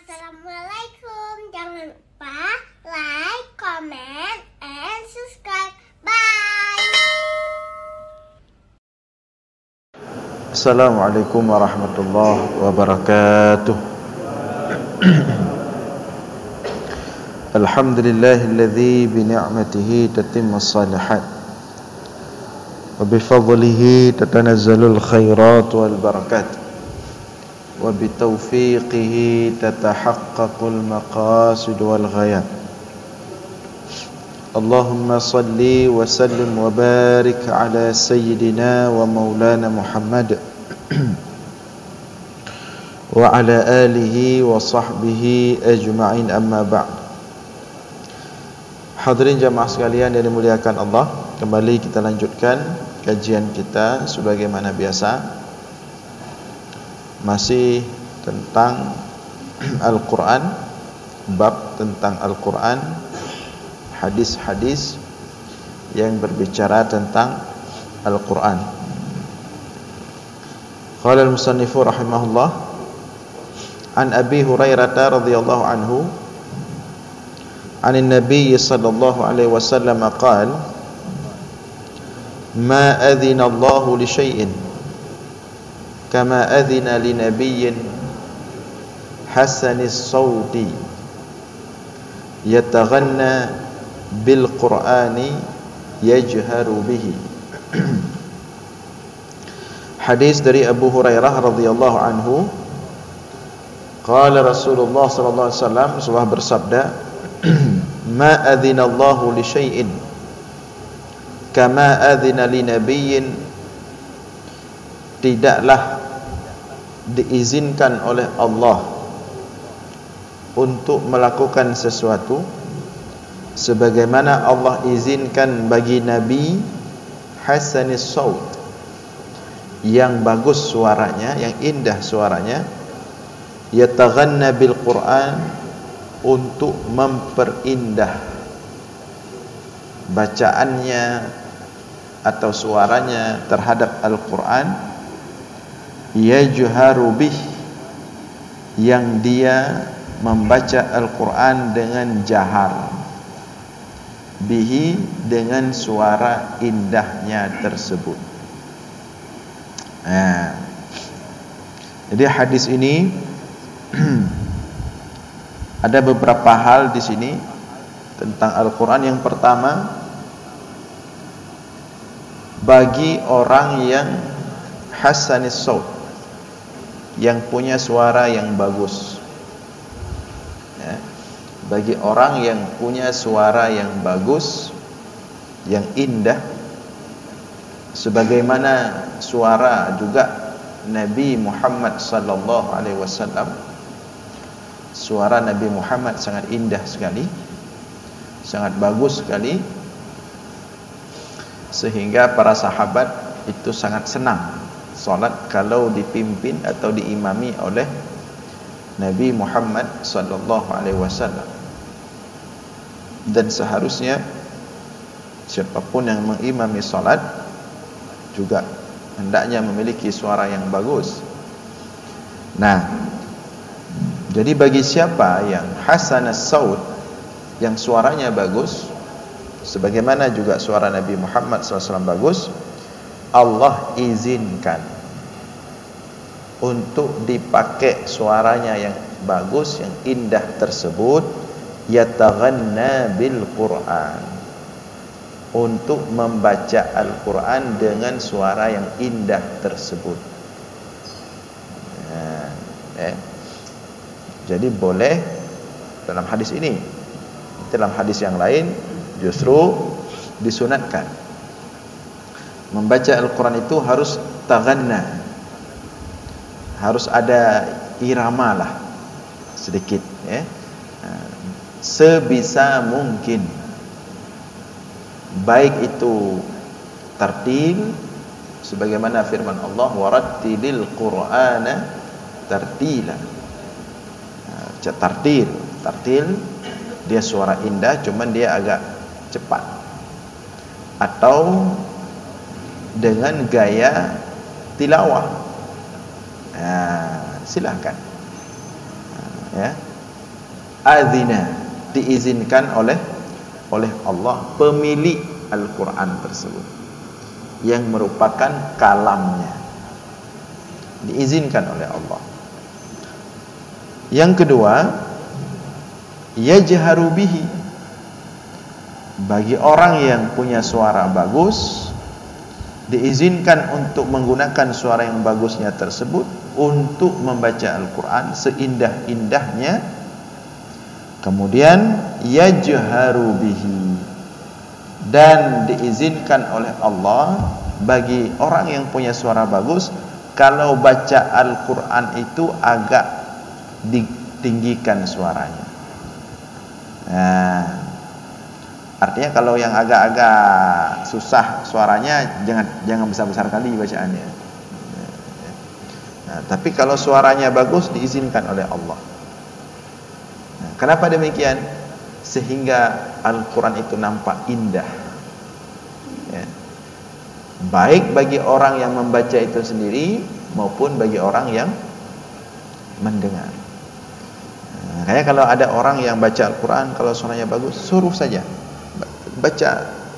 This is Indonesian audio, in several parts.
Assalamualaikum. Jangan lupa like, comment, and subscribe. Bye. Assalamualaikum warahmatullahi wabarakatuh. Alhamdulillahilladzi bi ni'matihi tatimmus shalihat wa bi fadlihi tatanazzalul khairat wal barakat wa bi taufiqihi tatahaqqaqul maqasid wal ghayat. Allahumma salli wa sallim wa barik ala sayyidina wa maulana Muhammad wa ala alihi wa sahbihi ajma'in, amma ba'd. Hadirin jamaah sekalian yang dimuliakan Allah, kembali kita lanjutkan kajian kita sebagaimana biasa, masih tentang Al-Quran, bab tentang Al-Quran, hadis-hadis yang berbicara tentang Al-Quran. Qala al-musannifu rahimahullah, an Abi Hurairah radhiyallahu anhu, anin Nabi sallallahu alaihi wasallam qala, ma adhina Allahu li syai'in kama adhina li nabiyyin hasanis sawti yataghanna bil Qur'ani yajharu bihi. Hadis dari Abu Hurairah radhiyallahu anhu, qala Rasulullah sallallahu alaihi wasallam, Rasulullah bersabda, ma adzina Allahu li syai'in kama adzina li nabiyyin, tidaklah diizinkan oleh Allah untuk melakukan sesuatu sebagaimana Allah izinkan bagi Nabi hasanis saut, yang bagus suaranya, yang indah suaranya, yataghanna bil Qur'an, untuk memperindah bacaannya atau suaranya terhadap Al-Quran, yajharu bih, yang dia membaca Al-Quran dengan jahar, bihi, dengan suara indahnya tersebut. Jadi hadis ini ada beberapa hal di sini tentang Al-Quran. Yang pertama, bagi orang yang hasanis saut, yang punya suara yang bagus, ya, bagi orang yang punya suara yang bagus, yang indah, sebagaimana suara juga Nabi Muhammad sallallahu alaihi wasallam. Suara Nabi Muhammad sangat indah sekali, sangat bagus sekali, sehingga para sahabat itu sangat senang salat kalau dipimpin atau diimami oleh Nabi Muhammad sallallahu alaihi wasallam. Dan seharusnya siapapun yang mengimami salat juga hendaknya memiliki suara yang bagus. Nah, jadi bagi siapa yang hasanas saut, yang suaranya bagus, sebagaimana juga suara Nabi Muhammad SAW bagus, Allah izinkan untuk dipakai suaranya yang bagus, yang indah tersebut, yataghanna bil Qur'an, untuk membaca Al-Quran dengan suara yang indah tersebut. Jadi boleh dalam hadis ini. Dalam hadis yang lain justru disunatkan membaca Al-Quran itu harus taghanna, harus ada irama lah sedikit, ya. Sebisa mungkin, baik itu tartil sebagaimana firman Allah, warattilil Qur'ana tartila. Tartil dia suara indah, cuman dia agak cepat, atau dengan gaya tilawah. Silahkan, ya, adzina, diizinkan oleh Allah pemilik Al-Quran tersebut, yang merupakan kalamnya, diizinkan oleh Allah. Yang kedua, yajharu bihi, bagi orang yang punya suara bagus, diizinkan untuk menggunakan suara yang bagusnya tersebut untuk membaca Al-Quran seindah-indahnya. Kemudian yajharu bihi, dan diizinkan oleh Allah bagi orang yang punya suara bagus kalau baca Al-Quran itu agak ditinggikan suaranya. Nah, artinya kalau yang agak-agak susah suaranya jangan besar-besar kali bacaannya. Nah, tapi kalau suaranya bagus diizinkan oleh Allah. Nah, kenapa demikian? Sehingga Al-Quran itu nampak indah, ya. Baik bagi orang yang membaca itu sendiri maupun bagi orang yang mendengar. Nah, kayak kalau ada orang yang baca Al-Quran, kalau suaranya bagus, suruh saja baca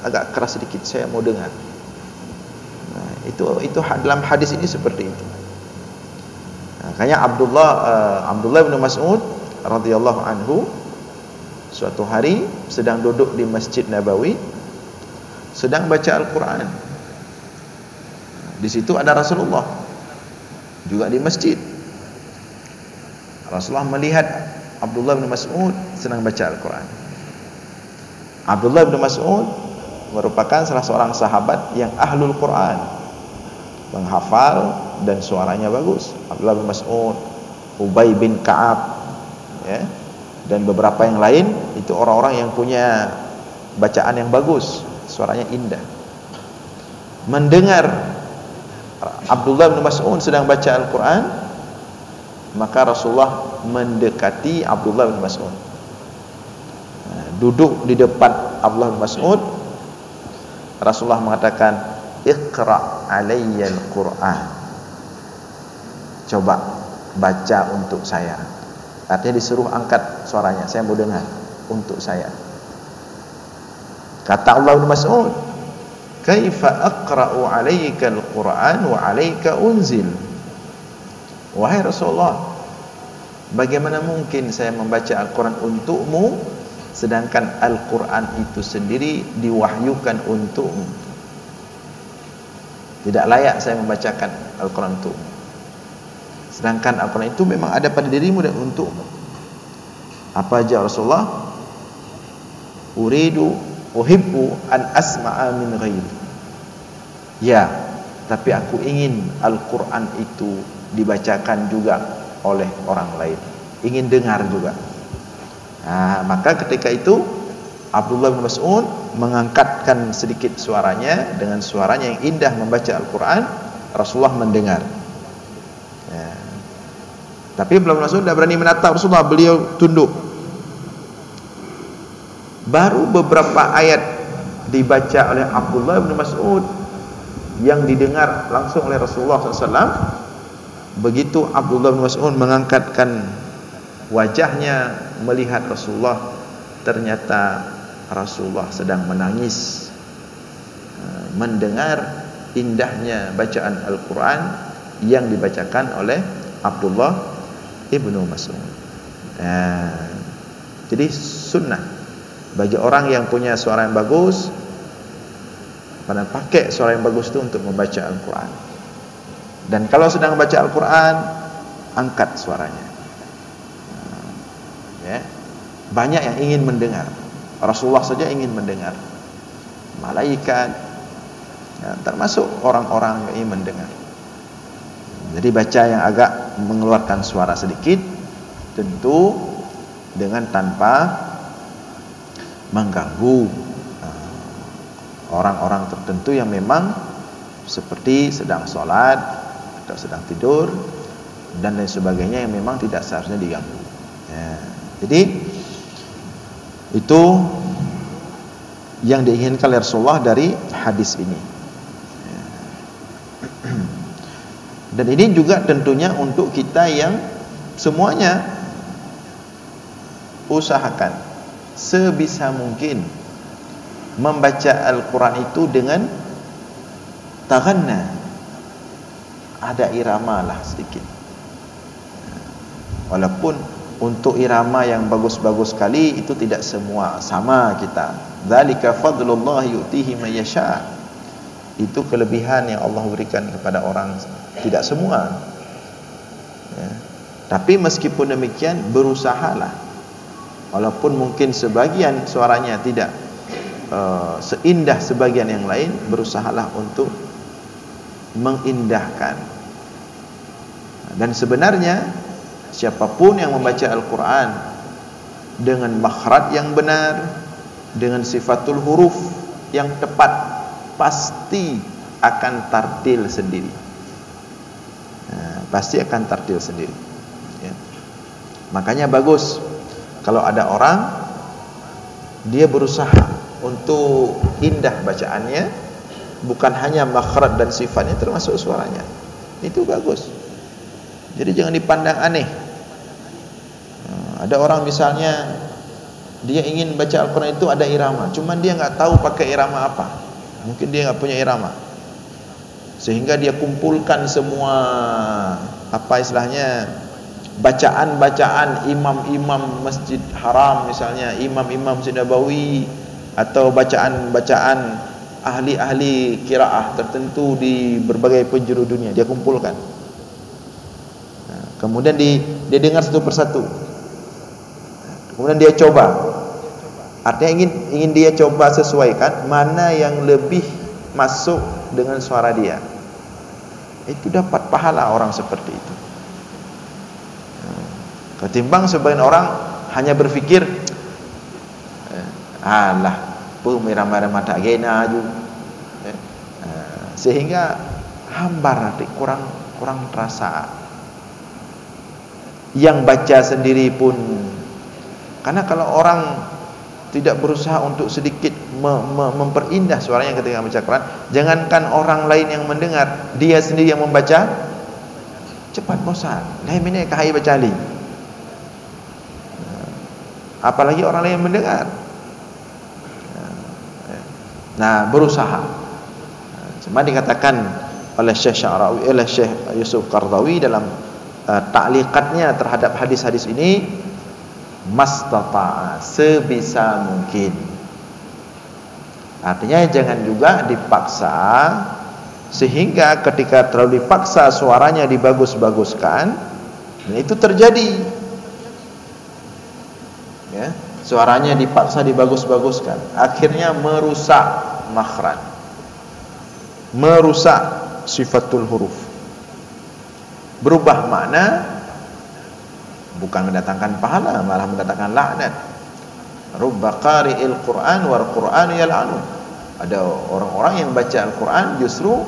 agak keras sedikit, saya mau dengar. Nah, itu dalam hadis ini seperti itu. Nah, kayak Abdullah bin Mas'ud radhiyallahu anhu suatu hari sedang duduk di Masjid Nabawi, sedang baca Al-Quran. Di situ ada Rasulullah juga di masjid. Rasulullah melihat Abdullah bin Mas'ud sedang baca Al-Quran. Abdullah bin Mas'ud merupakan salah seorang sahabat yang ahlul Quran, menghafal dan suaranya bagus. Abdullah bin Mas'ud, Ubay bin Ka'ab, ya, dan beberapa yang lain, itu orang-orang yang punya bacaan yang bagus, suaranya indah. Mendengar Abdullah bin Mas'ud sedang baca Al-Quran, maka Rasulullah mendekati Abdullah bin Mas'ud, duduk di depan Abdullah bin Mas'ud. Rasulullah mengatakan, Iqra' alayya al-Quran, coba baca untuk saya. Artinya disuruh angkat suaranya, saya mau dengar untuk saya. Kata Allah bin Mas'ud, kaifa aqra'u alayka al-Quran wa alayka unzil. Wahai Rasulullah, bagaimana mungkin saya membaca Al-Quran untukmu, sedangkan Al-Quran itu sendiri diwahyukan untukmu. Tidak layak saya membacakan Al-Quran untukmu, sedangkan Al-Quran itu memang ada pada dirimu dan untukmu. Apa aja Rasulullah? Uhibbu an asma'a min ghairi. Ya, tapi aku ingin Al-Quran itu dibacakan juga oleh orang lain, ingin dengar juga. Nah, maka ketika itu Abdullah bin Mas'ud mengangkatkan sedikit suaranya, dengan suaranya yang indah membaca Al-Quran. Rasulullah mendengar. Ya. Tapi Abdullah bin Mas'ud tidak berani menatap Rasulullah, beliau tunduk. Baru beberapa ayat dibaca oleh Abdullah bin Mas'ud yang didengar langsung oleh Rasulullah SAW. Begitu Abdullah bin Mas'ud mengangkatkan wajahnya melihat Rasulullah, ternyata Rasulullah sedang menangis mendengar indahnya bacaan Al-Quran yang dibacakan oleh Abdullah ibnu Mas'ud. Jadi sunnah bagi orang yang punya suara yang bagus, pada pakai suara yang bagus itu untuk membaca Al-Quran. Dan kalau sedang membaca Al-Quran, angkat suaranya. Ya. Banyak yang ingin mendengar. Rasulullah saja ingin mendengar. Malaikat, ya, termasuk orang-orang yang ingin mendengar. Jadi baca yang agak mengeluarkan suara sedikit, tentu dengan tanpa mengganggu orang-orang tertentu yang memang seperti sedang sholat atau sedang tidur dan lain sebagainya, yang memang tidak seharusnya diganggu. Ya. Jadi itu yang diinginkan oleh Rasulullah dari hadis ini. Ya. Dan ini juga tentunya untuk kita yang semuanya usahakan sebisa mungkin membaca Al-Quran itu dengan taghanna, ada irama lah sedikit. Walaupun untuk irama yang bagus-bagus sekali itu tidak semua sama kita. Dzalika fadlullah yu'tihi may yasha. Itu kelebihan yang Allah berikan kepada orang, tidak semua. Ya. Tapi meskipun demikian, berusahalah. Walaupun mungkin sebagian suaranya tidak seindah sebagian yang lain, berusahalah untuk mengindahkan. Dan sebenarnya siapapun yang membaca Al-Quran dengan makhraj yang benar, dengan sifatul huruf yang tepat, pasti akan tartil sendiri. Pasti akan tartil sendiri. Ya. Makanya bagus kalau ada orang dia berusaha untuk indah bacaannya, bukan hanya makhraj dan sifatnya, termasuk suaranya. Itu bagus. Jadi jangan dipandang aneh. Ada orang misalnya dia ingin baca Al-Quran itu ada irama, cuman dia nggak tahu pakai irama apa. Mungkin dia nggak punya irama, sehingga dia kumpulkan semua apa istilahnya bacaan-bacaan imam-imam Masjid Haram misalnya, imam-imam Masjid Nabawi, atau bacaan-bacaan ahli-ahli qiraah tertentu di berbagai penjuru dunia, dia kumpulkan. Kemudian dia dengar satu persatu. Kemudian dia coba. Artinya ingin dia coba sesuaikan mana yang lebih masuk dengan suara dia. Itu dapat pahala orang seperti itu. Ketimbang sebagian orang hanya berpikir, alah, irama-irama tak gena aja. Sehingga hambar nanti, kurang terasa. Yang baca sendiri pun, karena kalau orang tidak berusaha untuk sedikit memperindah suaranya ketika membaca Quran, jangankan orang lain yang mendengar, dia sendiri yang membaca cepat bosan. Lain ini kahai baca li, apalagi orang lain yang mendengar. Nah, berusaha. Cuma dikatakan oleh Syekh Sya'rawi, oleh Syekh Yusuf Qardawi dalam ta'liqatnya terhadap hadis-hadis ini, mastata'a, sebisa mungkin. Artinya jangan juga dipaksa, sehingga ketika terlalu dipaksa suaranya dibagus-baguskan, dan itu terjadi. Ya, suaranya dipaksa dibagus-baguskan, akhirnya merusak makhraj, merusak sifatul huruf, berubah makna, bukan mendatangkan pahala, malah mendatangkan laknat. Rubba qari'il Qur'an wal Qur'anu yal'anu. Ada orang-orang yang baca Al-Quran justru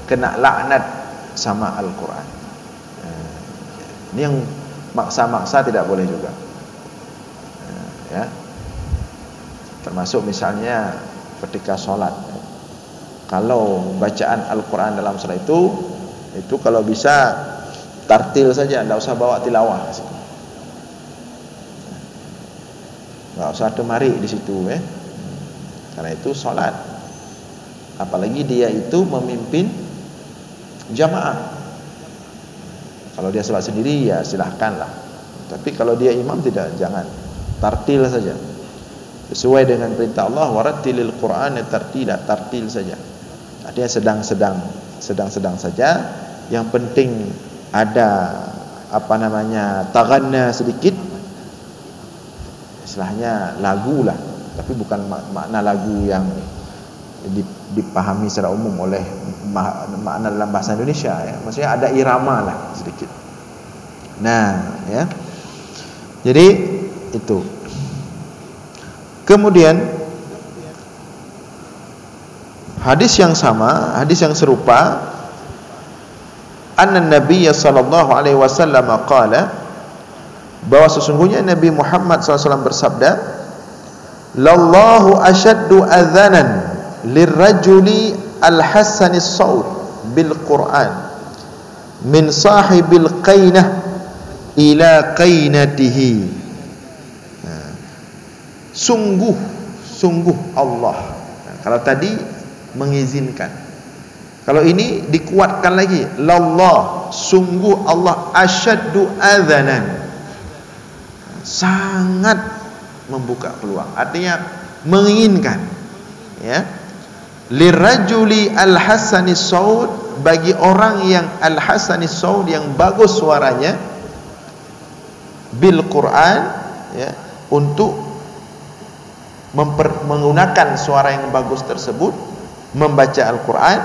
kena laknat sama Al-Quran. Ini yang maksa-maksa tidak boleh juga. Ya. Termasuk misalnya ketika sholat, kalau bacaan Al-Quran dalam sholat itu kalau bisa tartil saja, tidak usah bawa tilawah. Nggak usah temari di situ, karena itu sholat. Apalagi dia itu memimpin jamaah. Kalau dia sholat sendiri ya silahkanlah. Tapi kalau dia imam tidak, jangan. Tartil saja, sesuai dengan perintah Allah, warattilil Qur'an tartila, tartil saja. Artinya sedang-sedang saja. Yang penting ada taghanna sedikit, istilahnya lagu lah, tapi bukan makna lagu yang dipahami secara umum oleh makna dalam bahasa Indonesia, ya. Maksudnya ada irama lah sedikit. Nah, ya. Jadi itu. Kemudian hadis yang sama, hadis yang serupa, anna Nabi sallallahu alaihi wasallam qala, bahwa sesungguhnya Nabi Muhammad SAW bersabda, lallahu ashaddu adzanan lirrajuli al-hasanis saut bil Qur'an min sahibil qainah ila qainatihi. Sungguh Allah. Nah, kalau tadi mengizinkan, kalau ini dikuatkan lagi, lallah, sungguh Allah, asyaddu adzanan, sangat membuka peluang, artinya menginginkan, ya, lirajuli al-hasanis saud, bagi orang yang al-hasanis saud, yang bagus suaranya, bil Quran, ya, untuk menggunakan suara yang bagus tersebut, membaca Al-Quran,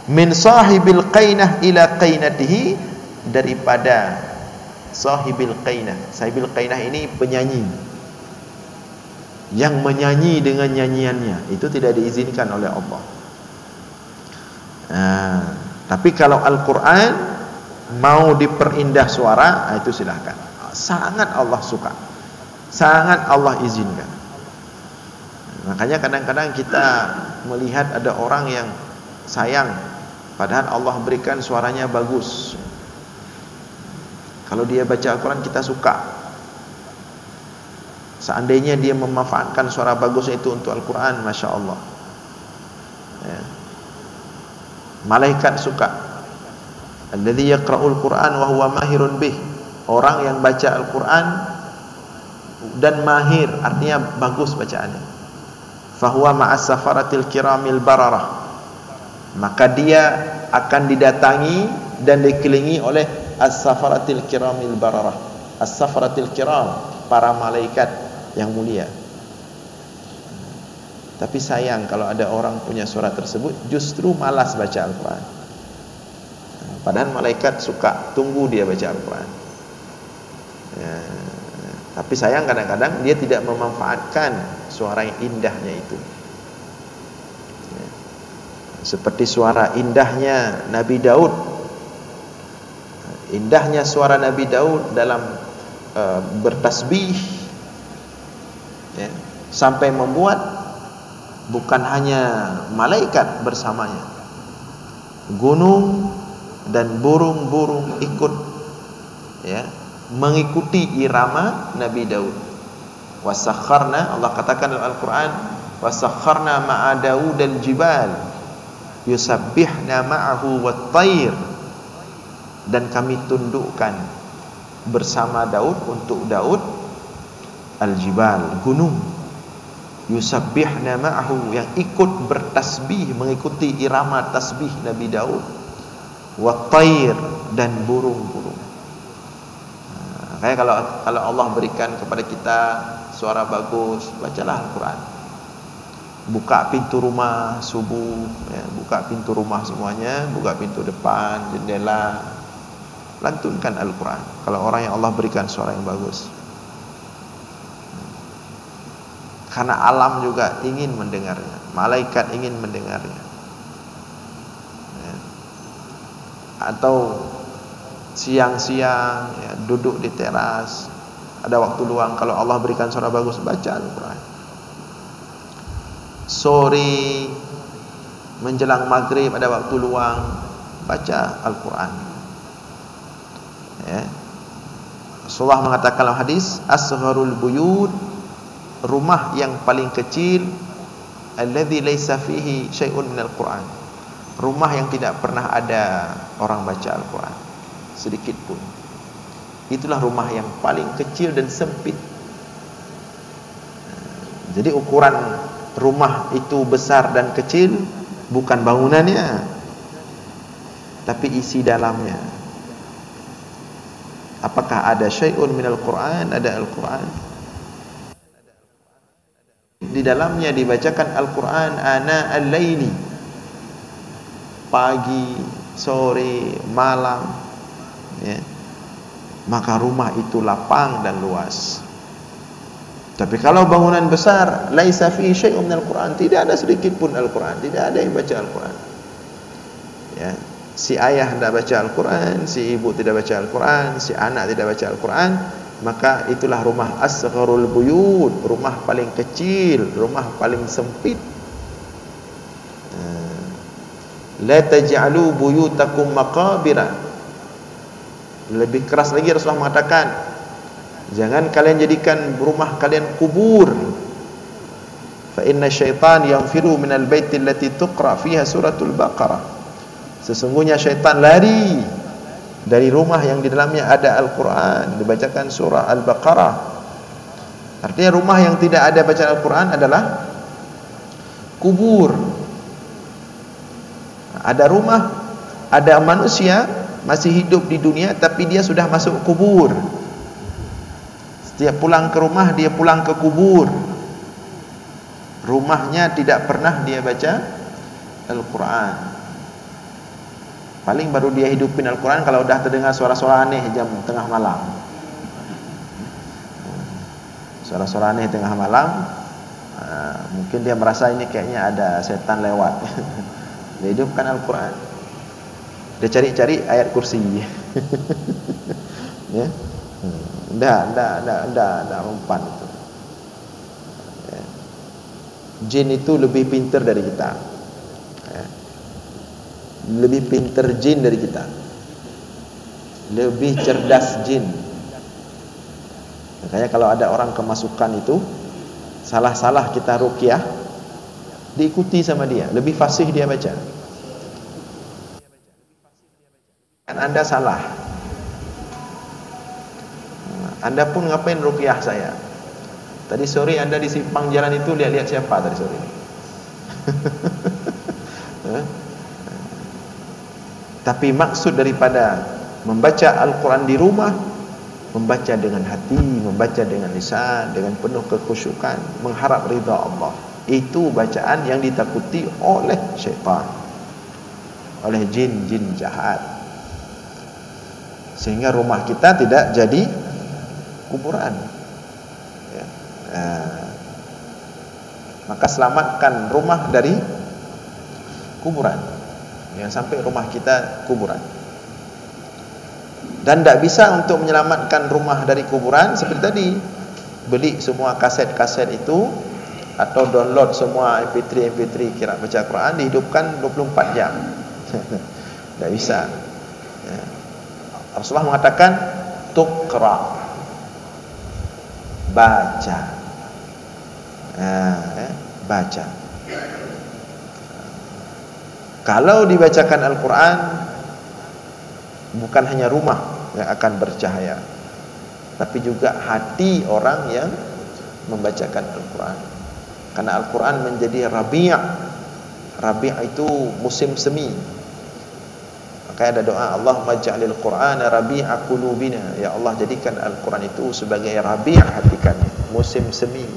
min sahibil qainah ila qainatihi, daripada sahibil qainah. Sahibil qainah ini penyanyi yang menyanyi dengan nyanyiannya, itu tidak diizinkan oleh Allah. Nah, tapi kalau Al-Quran mau diperindah suara, itu silahkan. Sangat Allah suka, sangat Allah izinkan. Makanya kadang-kadang kita melihat ada orang yang sayang, padahal Allah berikan suaranya bagus. Kalau dia baca Al-Quran kita suka. Seandainya dia memanfaatkan suara bagusnya itu untuk Al-Quran, Masya Allah, ya. Malaikat suka. Alladzi yaqra'ul Quran wa huwa mahirun bih, orang yang baca Al-Quran dan mahir, artinya bagus bacaannya. Fahuwa ma'as safaratil kiramil bararah, maka dia akan didatangi dan dikelilingi oleh as-safaratil kiramil bararah. As-safaratil kiram, para malaikat yang mulia. Tapi sayang kalau ada orang punya suara tersebut justru malas baca Al-Quran, padahal malaikat suka, tunggu dia baca Al-Quran, ya. Tapi sayang kadang-kadang dia tidak memanfaatkan suara yang indahnya itu, ya. Seperti suara indahnya Nabi Daud. Indahnya suara Nabi Daud dalam bertasbih, ya, sampai membuat bukan hanya malaikat bersamanya, gunung dan burung-burung ikut, ya, mengikuti irama Nabi Daud. Wasakharna, Allah katakan dalam Al-Quran, wasakharna ma'a Daud al-jibal yusabbihna ma'ahu wat-tayr, dan kami tundukkan bersama Daud, untuk Daud, al-jibal, gunung, yusabbihna ma'ahu, yang ikut bertasbih, mengikuti irama tasbih Nabi Daud, wat-tayr, dan burung-burung. Kayak kalau Allah berikan kepada kita suara bagus, bacalah Al-Quran. Buka pintu rumah subuh, ya, buka pintu rumah semuanya, buka pintu depan, jendela, lantunkan Al-Quran. Kalau orang yang Allah berikan suara yang bagus, karena alam juga ingin mendengarnya, malaikat ingin mendengarnya, ya. Atau siang-siang, ya, duduk di teras, ada waktu luang, kalau Allah berikan suara bagus, baca Al-Quran. Sore menjelang maghrib ada waktu luang, baca Al-Quran, ya. Rasulullah mengatakan dalam hadis, asgharul buyut, rumah yang paling kecil, alladzi laisa fihi syai'un minal Quran, rumah yang tidak pernah ada orang baca Al-Quran sedikit pun, itulah rumah yang paling kecil dan sempit. Jadi ukuran rumah itu besar dan kecil bukan bangunannya, tapi isi dalamnya. Apakah ada syai'un minal Quran? Ada Al-Quran. Di dalamnya dibacakan Al-Quran ana al-laili, pagi, sore, malam, ya. Maka rumah itu lapang dan luas. Tapi kalau bangunan besar, laisa fi syai'un minal Quran, tidak ada sedikit pun Al-Quran, tidak ada yang baca Al-Quran, ya. Si ayah tidak baca Al-Quran, si ibu tidak baca Al-Quran, si anak tidak baca Al-Quran, maka itulah rumah asgharul buyut, rumah paling kecil, rumah paling sempit. La taj'alu buyutakum maqabira. Lebih keras lagi Rasulullah mengatakan, jangan kalian jadikan rumah kalian kubur. inna syaitan yanfiru minal baiti allati tuqra fiha suratul Baqarah. Sesungguhnya syaitan lari dari rumah yang di dalamnya ada Al-Quran, dibacakan surah Al-Baqarah. Artinya rumah yang tidak ada bacaan Al-Quran adalah kubur. Ada rumah, ada manusia masih hidup di dunia tapi dia sudah masuk kubur. Setiap pulang ke rumah dia pulang ke kubur. Rumahnya tidak pernah dia baca Al-Quran. Paling baru dia hidupin Al-Quran kalau dah terdengar suara-suara aneh jam tengah malam. Suara-suara aneh tengah malam, mungkin dia merasa ini kayaknya ada setan lewat. Dia hidupkan Al-Quran. Dia cari-cari ayat kursi. Ya. Enggak umpan itu. Ya. Jin itu lebih pintar dari kita. Ya. Lebih pintar jin dari kita. Lebih cerdas jin. Makanya kalau ada orang kemasukan itu, salah-salah kita ruqyah, diikuti sama dia, lebih fasih dia baca. Kan Anda salah. Anda pun ngapain ruqyah saya? Tadi sore Anda di simpang jalan itu lihat-lihat siapa tadi sore? Tapi maksud daripada membaca Al-Quran di rumah, membaca dengan hati, membaca dengan lisan, dengan penuh kekhusyukan, mengharap ridha Allah. Itu bacaan yang ditakuti oleh syaitan, oleh jin-jin jahat. Sehingga rumah kita tidak jadi kuburan. Ya. Maka selamatkan rumah dari kuburan. Jangan sampai rumah kita kuburan. Dan tidak bisa untuk menyelamatkan rumah dari kuburan seperti tadi, beli semua kaset-kaset itu atau download semua MP3 kira baca Quran, dihidupkan 24 jam. Tidak bisa. Ya. Rasulullah mengatakan tuqra, baca. Baca. Kalau dibacakan Al-Quran, bukan hanya rumah yang akan bercahaya, tapi juga hati orang yang membacakan Al-Quran. Karena Al-Quran menjadi Rabi'. Rabi' itu musim semi. Maka ada doa, Allahumma ja'alil Qur'ana rabi'a qulubina. Ya Allah, jadikan Al-Quran itu sebagai Rabi' hati kami, musim semi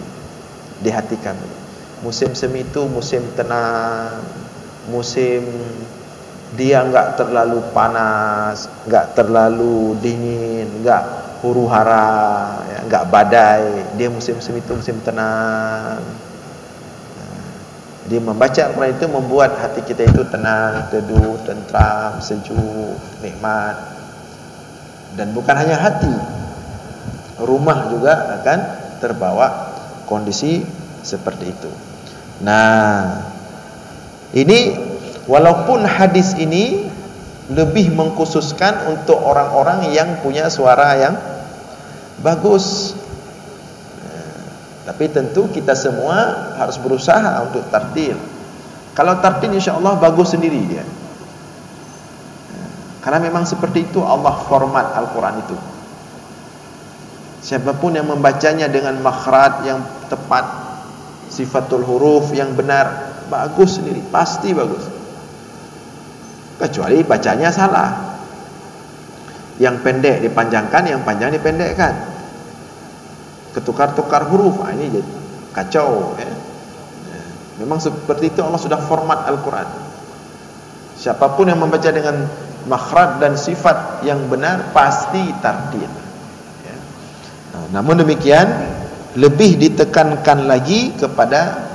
di hati kami. Musim semi itu musim tenang, musim dia enggak terlalu panas, enggak terlalu dingin, enggak huru-hara, ya, enggak badai. Dia musim semi itu musim tenang. Dia membaca Al-Quran itu membuat hati kita itu tenang, teduh, tentram, sejuk, nikmat. Dan bukan hanya hati, rumah juga akan terbawa kondisi seperti itu. Nah, ini walaupun hadis ini lebih mengkhususkan untuk orang-orang yang punya suara yang bagus, tapi tentu kita semua harus berusaha untuk tartil. Kalau tartil insya-Allah bagus sendiri dia. Karena memang seperti itu Allah format Al-Quran itu. Siapapun yang membacanya dengan makhraj yang tepat, sifatul huruf yang benar, bagus sendiri, pasti bagus. Kecuali bacanya salah. Yang pendek dipanjangkan, yang panjang dipendekkan. Ketukar-tukar huruf, ini jadi kacau, ya. Memang seperti itu Allah sudah format Al-Quran. Siapapun yang membaca dengan makhraj dan sifat yang benar pasti tartil, ya. Namun demikian lebih ditekankan lagi kepada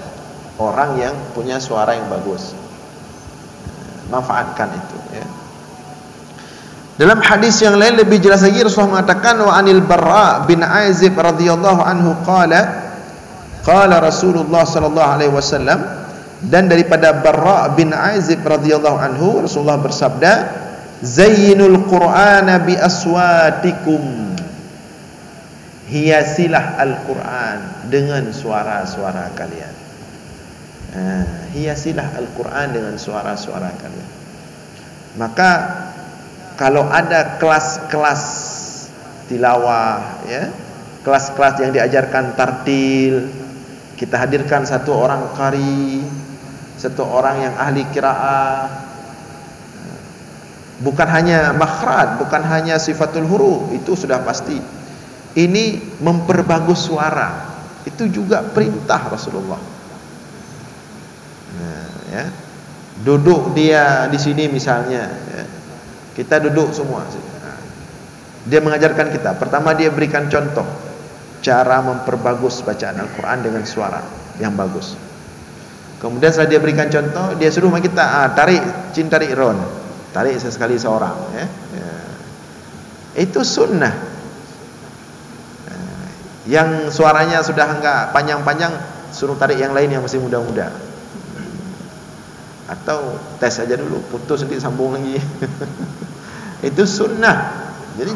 orang yang punya suara yang bagus. Manfaatkan itu, ya. Dalam hadis yang lain lebih jelas lagi Rasulullah mengatakan, wa anil Barra bin Azib radhiyallahu anhu qala Rasulullah sallallahu alaihi wasallam, dan daripada Barra bin Azib radhiyallahu anhu Rasulullah bersabda, zayyinul Qur'ana bi aswatikum, hiasilah Al-Quran dengan suara-suara kalian. Hiasilah Al-Quran dengan suara-suara kalian. Maka kalau ada kelas-kelas tilawah, ya, kelas-kelas yang diajarkan tartil, kita hadirkan satu orang qari, satu orang yang ahli qiraah, bukan hanya makhraj, bukan hanya sifatul huruf, itu sudah pasti. Ini memperbagus suara, itu juga perintah Rasulullah. Ya, duduk dia di sini misalnya, ya, kita duduk semua. Dia mengajarkan kita. Pertama dia berikan contoh cara memperbagus bacaan Al-Quran dengan suara yang bagus. Kemudian setelah dia berikan contoh, dia suruh kita tarik ron, tarik sesekali seorang, ya. Itu sunnah. Yang suaranya sudah enggak panjang-panjang, suruh tarik yang lain yang masih muda-muda. Atau tes aja dulu, putus nanti sambung lagi. Itu sunnah. Jadi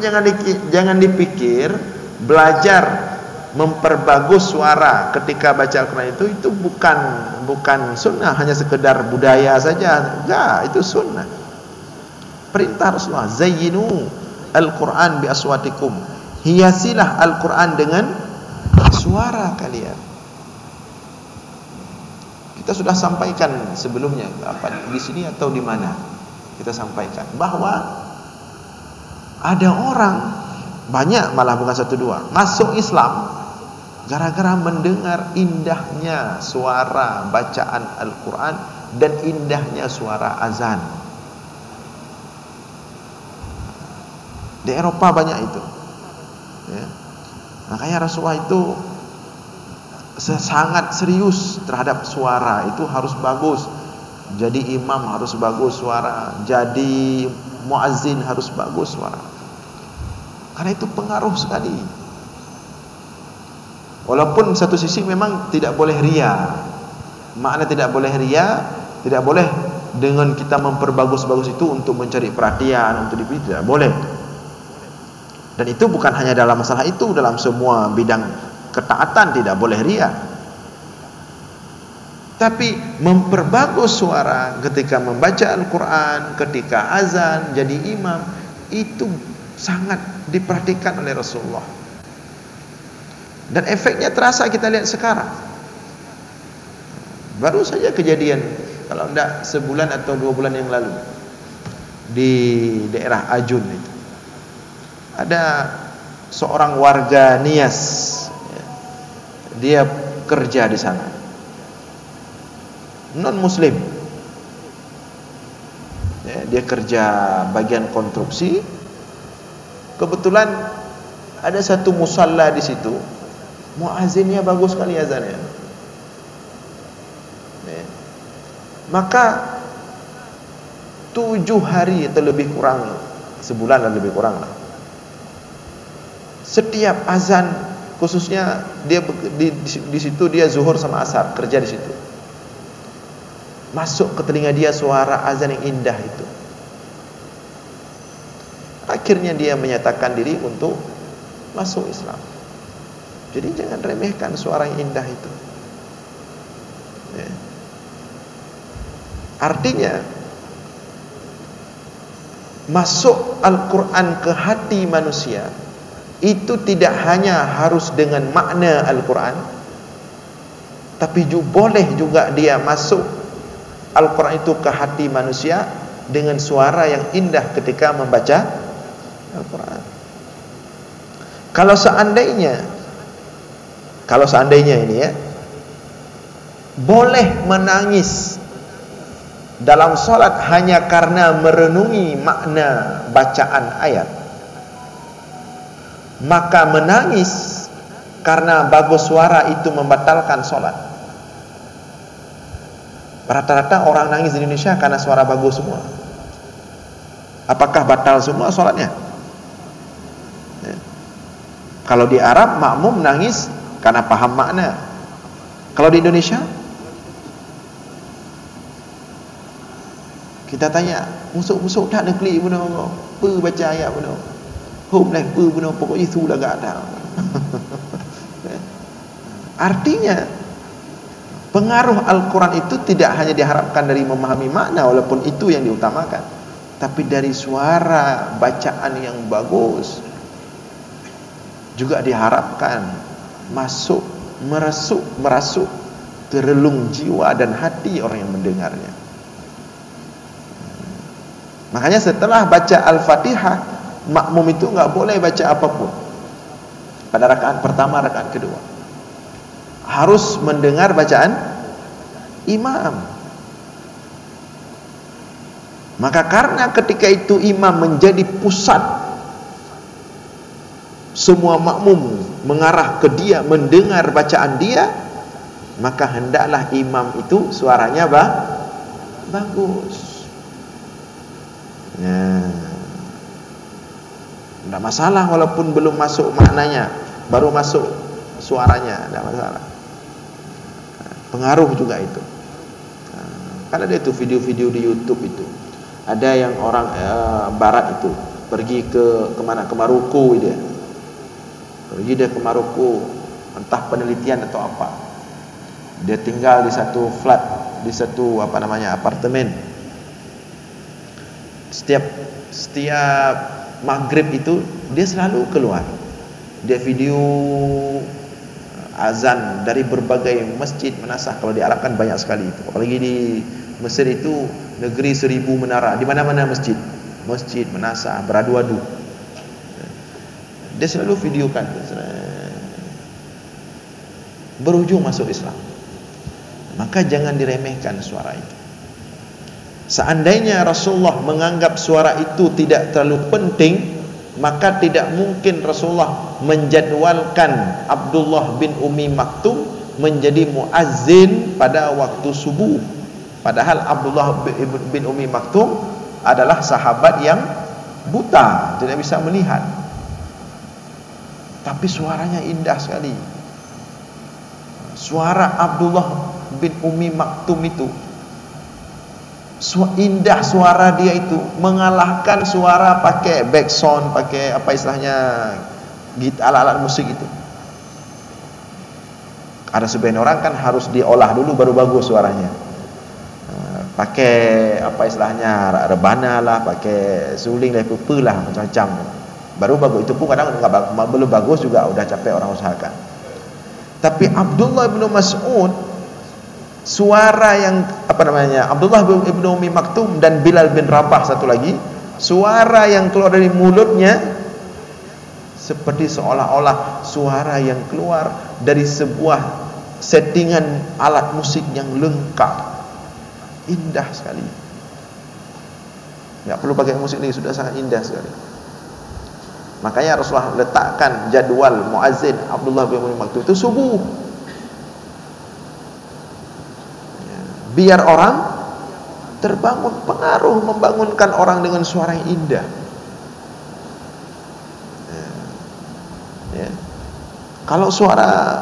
jangan dipikir belajar memperbagus suara ketika baca Al-Quran itu bukan sunnah, hanya sekedar budaya saja. Enggak, itu sunnah. Perintah Rasulullah, zayyinu Al-Quran bi aswatikum. Hiasilah Al-Quran dengan suara kalian. Kita sudah sampaikan sebelumnya, apa di sini atau di mana? Kita sampaikan bahwa ada orang banyak, malah bukan satu dua, masuk Islam gara-gara mendengar indahnya suara bacaan Al-Quran dan indahnya suara azan. Di Eropa banyak itu, ya. Makanya Rasulullah itu sangat serius terhadap suara. Itu harus bagus. Jadi imam harus bagus suara, jadi muazzin harus bagus suara, karena itu pengaruh sekali. Walaupun satu sisi memang tidak boleh ria. Makna tidak boleh ria, tidak boleh dengan kita memperbagus-bagus itu untuk mencari perhatian, untuk dipilih, tidak boleh. Dan itu bukan hanya dalam masalah itu, dalam semua bidang ketaatan tidak boleh ria. Tapi memperbagus suara ketika membaca Al-Quran, ketika azan, jadi imam, itu sangat diperhatikan oleh Rasulullah. Dan efeknya terasa kita lihat sekarang. Baru saja kejadian, kalau tidak sebulan atau 2 bulan yang lalu, di daerah Ajun itu, ada seorang warga Nias, dia kerja di sana, non muslim, ya, dia kerja bagian konstruksi. Kebetulan ada satu musalla di situ, muazzinnya bagus sekali azannya, ya. Maka 7 hari atau lebih kurang, sebulan atau lebih kurang lah, setiap azan, khususnya dia di situ, dia zuhur sama asar kerja di situ, masuk ke telinga dia suara azan yang indah itu. Akhirnya dia menyatakan diri untuk masuk Islam. Jadi jangan remehkan suara yang indah itu, ya. Artinya masuk Al-Quran ke hati manusia itu tidak hanya harus dengan makna Al-Quran, tapi boleh juga dia masuk Al-Quran itu ke hati manusia dengan suara yang indah ketika membaca Al-Quran. Kalau seandainya ini, ya, boleh menangis dalam solat hanya karena merenungi makna bacaan ayat, maka menangis karena bagus suara itu membatalkan solat. Rata-rata orang nangis di Indonesia karena suara bagus semua. Apakah batal semua solatnya? Ya. Kalau di Arab makmum nangis karena paham makna. Kalau di Indonesia, kita tanya, musuk-musuk tak nak klik pun Allah, apa baca ayat pun Allah, hum lah apa pun Allah, pokoknya itu lah gak ada. Artinya Pengaruh Al-Quran itu tidak hanya diharapkan dari memahami makna, walaupun itu yang diutamakan, tapi dari suara bacaan yang bagus juga diharapkan masuk, merasuk ke relung jiwa dan hati orang yang mendengarnya. Makanya setelah baca Al-Fatihah, makmum itu enggak boleh baca apapun pada rakaat pertama, rakaat kedua. Harus mendengar bacaan imam. Maka karena ketika itu imam menjadi pusat, semua makmum mengarah ke dia, mendengar bacaan dia, maka hendaklah imam itu suaranya bagus. Tidak masalah walaupun belum masuk maknanya, baru masuk suaranya, tidak masalah. Pengaruh juga itu. Kan ada itu video-video di YouTube itu. Ada yang orang barat itu pergi ke mana, ke Maroko dia. Pergi dia ke Maroko, entah penelitian atau apa. Dia tinggal di satu flat, di satu apartemen. Setiap maghrib itu dia selalu keluar. Dia video azan dari berbagai masjid menasah. Kalau diarabkan banyak sekali itu. Apalagi di Mesir itu negeri 1000 menara, di mana-mana masjid menasah, beradu-adu. Dia selalu videokan, berujung masuk Islam. Maka jangan diremehkan suara itu. Seandainya Rasulullah menganggap suara itu tidak terlalu penting, maka tidak mungkin Rasulullah menjadwalkan Abdullah bin Ummi Maktum menjadi muazzin pada waktu subuh. Padahal Abdullah bin Ummi Maktum adalah sahabat yang buta, tidak bisa melihat. Tapi suaranya indah sekali. Suara Abdullah bin Ummi Maktum itu indah, suara dia itu mengalahkan suara pakai back sound, pakai apa istilahnya, alat-alat musik itu. Ada sebagian orang kan harus diolah dulu baru bagus suaranya. Pakai apa istilahnya, rebana lah, pakai suling lah, pupu lah, macam-macam. Baru bagus. Itu pun kadang belum bagus juga, udah capek orang usahakan. Tapi Abdullah bin Mas'ud, suara yang Abdullah bin Ummi Maktum dan Bilal bin Rabah satu lagi, suara yang keluar dari mulutnya seperti seolah-olah suara yang keluar dari sebuah settingan alat musik yang lengkap, indah sekali. Tidak perlu pakai musik lagi, sudah sangat indah sekali. Makanya Rasulullah letakkan jadual muazzin Abdullah bin Ummi Maktum itu subuh, biar orang terbangun. Pengaruh membangunkan orang dengan suara yang indah. Kalau suara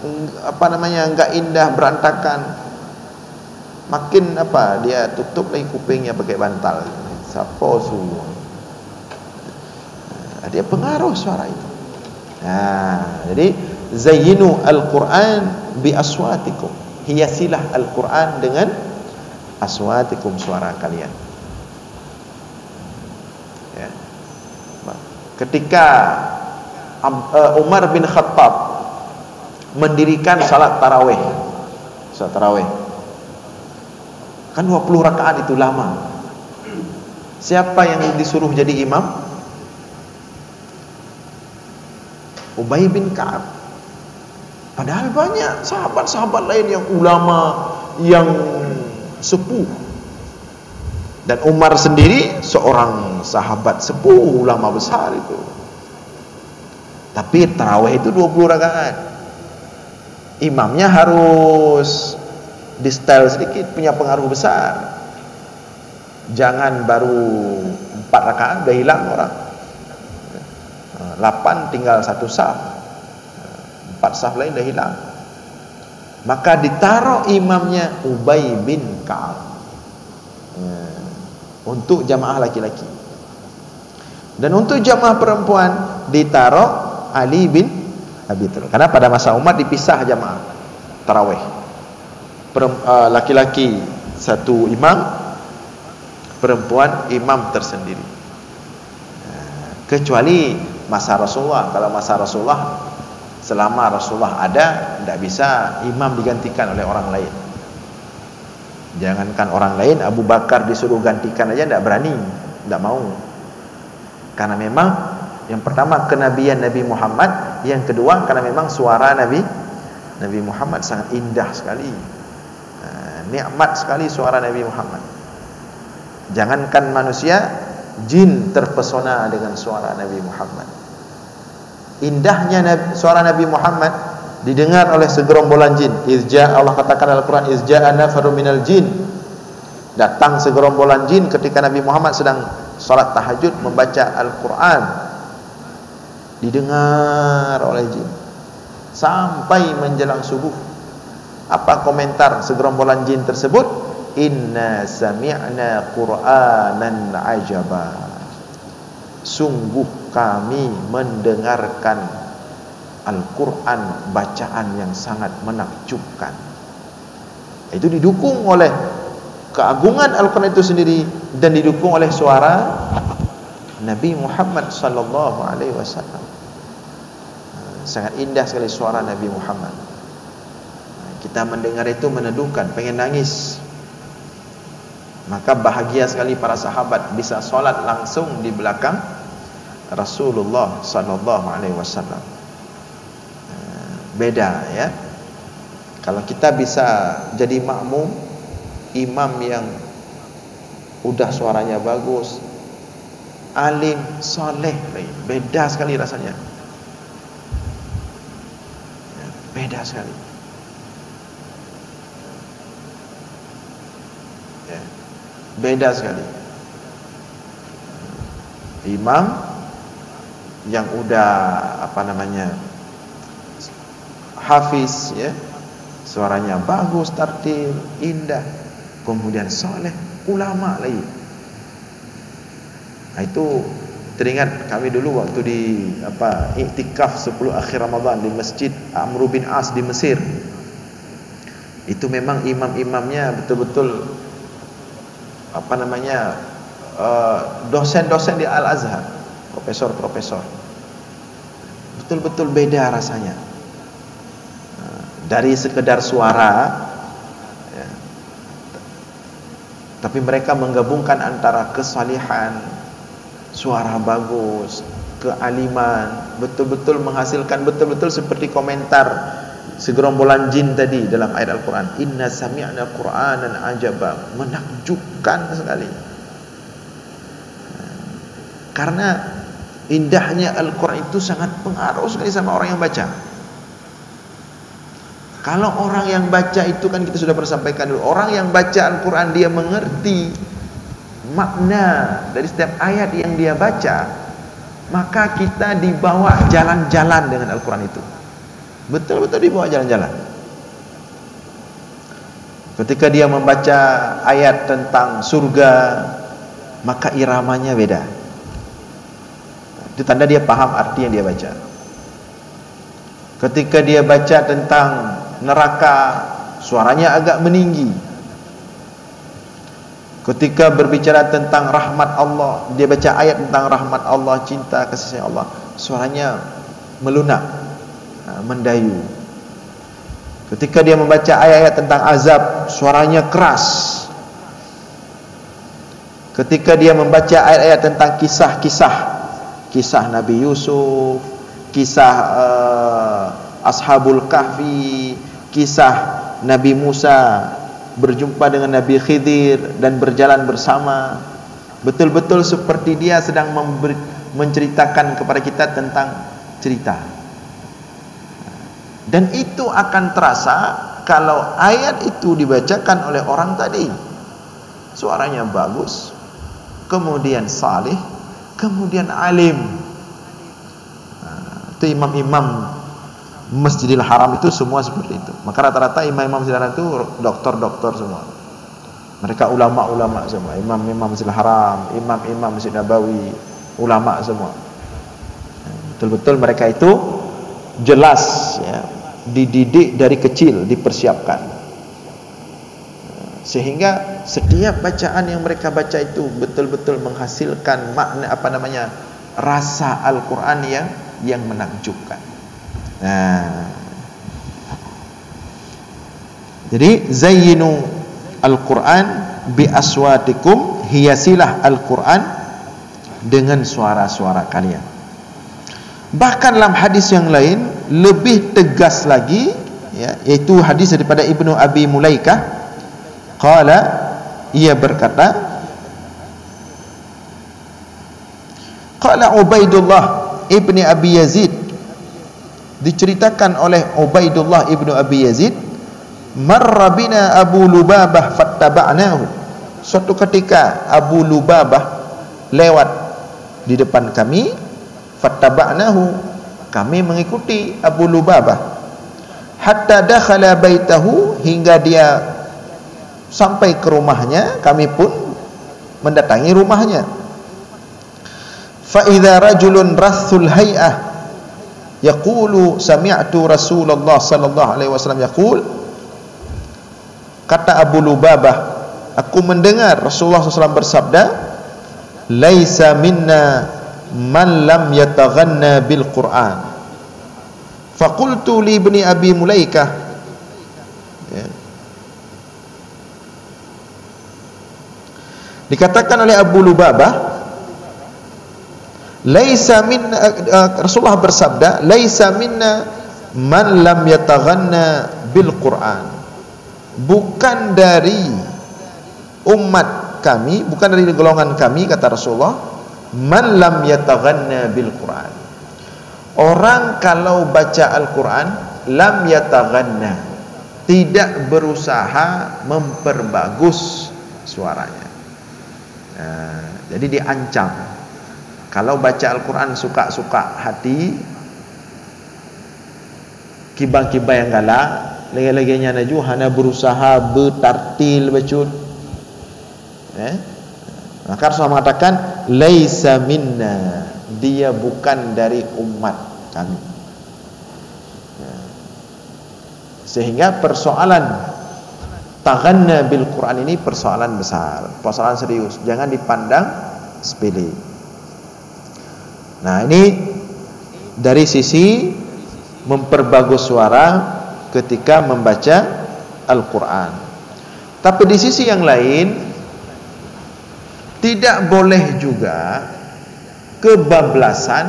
enggak indah, berantakan, makin dia tutup lagi kupingnya pakai bantal. Siapa suruh? Dia pengaruh suara itu. Jadi zayyinu al-Quran bi aswatikum, hiasilah Al-Quran dengan aswatikum, suara kalian. Ketika Umar bin Khattab mendirikan salat tarawih, kan 20 rakaat itu lama. Siapa yang disuruh jadi imam? Ubay bin Ka'ab. Padahal banyak sahabat-sahabat lain yang ulama, yang sepuh. Dan Umar sendiri seorang sahabat sepuh, ulama besar itu. Tapi tarawih itu 20 rakaat. Imamnya harus di style sedikit, punya pengaruh besar. Jangan baru 4 rakaat udah hilang orang. 8 tinggal 1 saf, 4 saf lain dah hilang. Maka ditaruh imamnya Ubay bin Ka'ab untuk jamaah laki-laki, dan untuk jamaah perempuan ditaruh Ali bin Abi Thalib. Karena pada masa Umar dipisah jamaah tarawih. laki-laki satu imam, perempuan imam tersendiri. Kecuali masa Rasulullah. Kalau masa Rasulullah, selama Rasulullah ada, tidak bisa imam digantikan oleh orang lain. Jangankan orang lain, Abu Bakar disuruh gantikan aja tidak berani, tidak mau. Karena memang yang pertama kenabian Nabi Muhammad, yang kedua karena memang suara Nabi Muhammad sangat indah sekali, nikmat sekali suara Nabi Muhammad. Jangankan manusia, jin terpesona dengan suara Nabi Muhammad. Indahnya suara Nabi Muhammad didengar oleh segerombolan jin. Allah katakan dalam Al-Quran, izja'a nafarun minal jin. Datang segerombolan jin ketika Nabi Muhammad sedang salat tahajud membaca Al-Quran. Didengar oleh jin sampai menjelang subuh. Apa komentar segerombolan jin tersebut? Inna sami'na Qur'anan ajaba. Sungguh kami mendengarkan Al-Quran bacaan yang sangat menakjubkan. Itu didukung oleh keagungan Al-Quran itu sendiri dan didukung oleh suara Nabi Muhammad sallallahu alaihi wasallam. Sangat indah sekali suara Nabi Muhammad. Kita mendengar itu meneduhkan, pengen nangis. Maka bahagia sekali para sahabat bisa solat langsung di belakang Rasulullah sallallahu alaihi wasallam. Beda ya. Kalau kita bisa jadi makmum imam yang udah suaranya bagus, alim, soleh, beda sekali rasanya. Beda sekali. Beda sekali. Imam yang udah hafiz ya, suaranya bagus, tartil, indah, kemudian soleh, ulama lagi. Nah, itu teringat kami dulu waktu di iktikaf 10 akhir Ramadan di Masjid Amr bin As di Mesir. Itu memang imam-imamnya betul-betul dosen-dosen di Al-Azhar, profesor-profesor. Betul-betul beda rasanya. Dari sekedar suara ya, tapi mereka menggabungkan antara kesalihan, suara bagus, kealiman, betul-betul menghasilkan betul-betul seperti komentar segerombolan jin tadi dalam ayat Al-Quran, inna sami'na Qur'anan ajaba, menakjubkan sekali. Karena indahnya Al-Quran itu sangat pengaruh sekali sama orang yang baca. Kalau orang yang baca itu kan kita sudah pernah sampaikan dulu, orang yang baca Al-Quran dia mengerti makna dari setiap ayat yang dia baca, maka kita dibawa jalan-jalan dengan Al-Quran itu. Betul-betul dibawa jalan-jalan. Ketika dia membaca ayat tentang surga, maka iramanya beda. Itu tanda dia paham arti yang dia baca. Ketika dia baca tentang neraka, suaranya agak meninggi. Ketika berbicara tentang rahmat Allah, dia baca ayat tentang rahmat Allah, cinta kasih sayang Allah, suaranya melunak, mendayu. Ketika dia membaca ayat-ayat tentang azab, suaranya keras. Ketika dia membaca ayat-ayat tentang kisah Nabi Yusuf, kisah Ashabul Kahfi, kisah Nabi Musa berjumpa dengan Nabi Khidir dan berjalan bersama, betul-betul seperti dia sedang menceritakan kepada kita tentang cerita. Dan itu akan terasa kalau ayat itu dibacakan oleh orang tadi, suaranya bagus, kemudian salih, kemudian alim. Itu imam-imam Masjidil Haram itu semua seperti itu. Maka rata-rata imam-imam Masjidil Haram itu doktor-doktor semua. Mereka ulama-ulama semua. Imam-imam Masjidil Haram, imam-imam Masjid Nabawi, ulama semua. Betul-betul mereka itu jelas ya, dididik dari kecil, dipersiapkan. sehingga setiap bacaan yang mereka baca itu betul-betul menghasilkan makna rasa Al-Quran yang menakjubkan. Nah, jadi zayyinu Al-Quran bi aswatikum, hiasilah Al-Quran dengan suara-suara kalian. Bahkan dalam hadis yang lain lebih tegas lagi, ya, yaitu hadis daripada Ibnu Abi Mulaikah. Qala, ia berkata, qala Ubaidullah ibni Abi Yazid, diceritakan oleh Ubaidullah ibnu Abi Yazid, marra bina Abu Lubabah fattaba'nahu. Suatu ketika Abu Lubabah lewat di depan kami, fattaba'nahu, kami mengikuti Abu Lubabah, hatta dakhala baitahu, hingga dia sampai ke rumahnya, kami pun mendatangi rumahnya. Fa idza rajulun rathul hay'ah yaqulu sami'tu Rasulullah sallallahu alaihi wasallam yaqul, kata Abu Lubabah, aku mendengar Rasulullah SAW bersabda, laisa minna man lam yataghanna bil Qur'an. Faqultu li ibni Abi Mulaikah, ya. Dikatakan oleh Abu Lubabah, laisa minna, Rasulullah bersabda, laisa minna man lam yataghanna bil Qur'an, bukan dari umat kami, bukan dari golongan kami, kata Rasulullah, man lam yataghanna bil Qur'an, orang kalau baca Al-Quran lam yataghanna, tidak berusaha memperbagus suaranya. Jadi diancam, kalau baca Al-Quran suka-suka hati, kibang-kibang yang galak, lagi-laginya naju hana berusaha bertartil bacut, maka Rasulullah mengatakan laisa minna, dia bukan dari umat kami. Sehingga persoalan taghanna bil Quran ini persoalan besar, persoalan serius, jangan dipandang sepele. Nah, ini dari sisi memperbagus suara ketika membaca Al-Quran. Tapi di sisi yang lain, tidak boleh juga kebablasan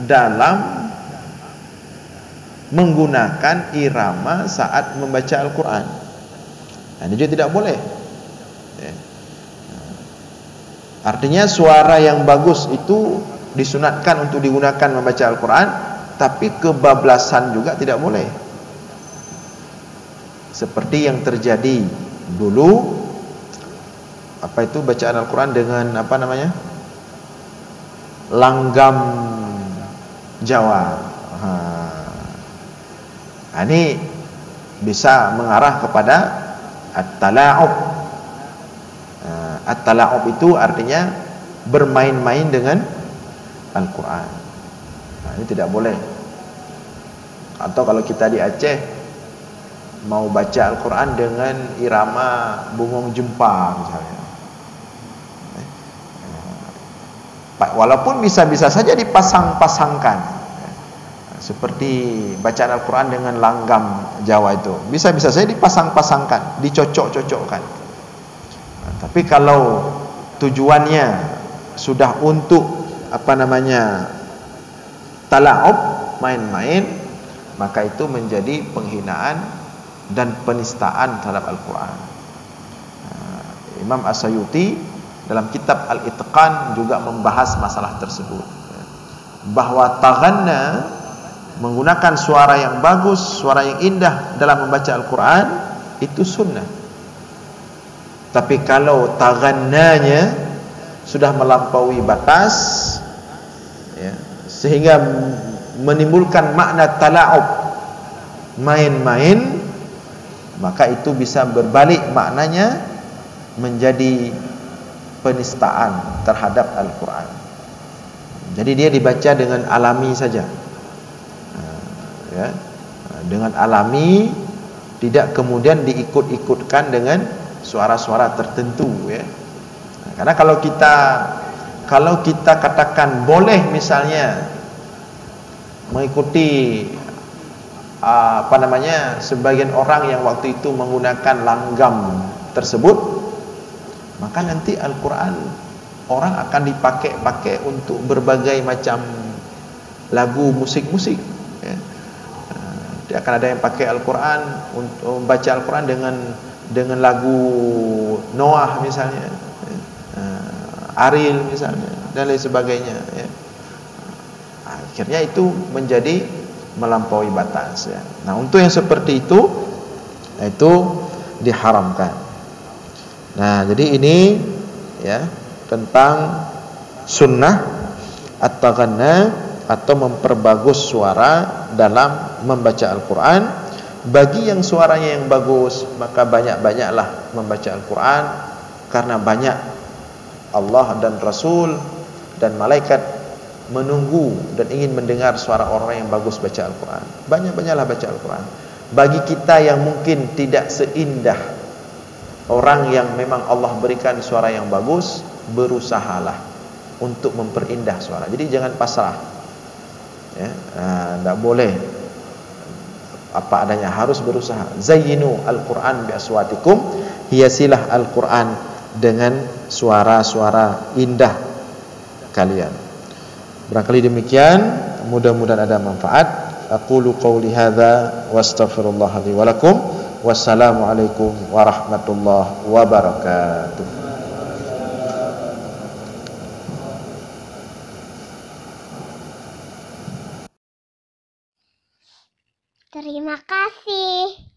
dalam menggunakan irama saat membaca Al-Quran. Nah, ini juga tidak boleh. Artinya suara yang bagus itu disunatkan untuk digunakan membaca Al-Quran, tapi kebablasan juga tidak boleh. Seperti yang terjadi dulu, apa itu bacaan Al-Quran dengan apa namanya, langgam Jawa. Nah, ini bisa mengarah kepada at-tala'ub. At-tala'ub itu artinya bermain-main dengan Al-Quran. Nah, ini tidak boleh. Atau kalau kita di Aceh mau baca Al-Quran dengan irama bungong jempa misalnya, walaupun bisa-bisa saja dipasang-pasangkan, seperti bacaan Al-Quran dengan langgam Jawa itu bisa-bisa saja dipasang-pasangkan, dicocok-cocokkan. Nah, tapi kalau tujuannya sudah untuk apa namanya tala'ub, main-main, maka itu menjadi penghinaan dan penistaan terhadap Al-Quran. Imam As-Sayuti dalam kitab Al-Itqan juga membahas masalah tersebut, bahwa taghanna, menggunakan suara yang bagus, suara yang indah dalam membaca Al-Quran itu sunnah. Tapi kalau taghannanya sudah melampaui batas, ya, sehingga menimbulkan makna tala'ub, main-main, maka itu bisa berbalik maknanya menjadi penistaan terhadap Al-Quran. Jadi dia dibaca dengan alami saja, ya, dengan alami, tidak kemudian diikut-ikutkan dengan suara-suara tertentu ya. Karena kalau kita katakan boleh misalnya mengikuti sebagian orang yang waktu itu menggunakan langgam tersebut, maka nanti Al-Quran orang akan dipakai untuk berbagai macam lagu musik-musik ya. Dia akan ada yang pakai Al-Quran untuk membaca Al-Quran dengan lagu Noah misalnya, Ariel misalnya, dan lain sebagainya ya. Akhirnya itu menjadi melampaui batas ya. Nah, untuk yang seperti itu diharamkan. Nah, jadi ini ya tentang sunnah at-taghanna atau memperbagus suara dalam membaca Al-Quran. Bagi yang suaranya yang bagus, maka banyak-banyaklah membaca Al-Quran, karena banyak Allah dan Rasul dan malaikat menunggu dan ingin mendengar suara orang yang bagus baca Al-Quran. Banyak-banyaklah baca Al-Quran. Bagi kita yang mungkin tidak seindah orang yang memang Allah berikan suara yang bagus, berusahalah untuk memperindah suara. Jadi jangan pasrah ya, tidak boleh apa adanya, harus berusaha. Zayyinu Al-Quran bi aswatikum, hiasilah Al-Quran dengan suara-suara indah kalian. Barangkali demikian, mudah-mudahan ada manfaat. Aqulu qawli hadza wa astaghfirullah li wa lakum. Wassalamualaikum warahmatullahi wabarakatuh. Terima kasih.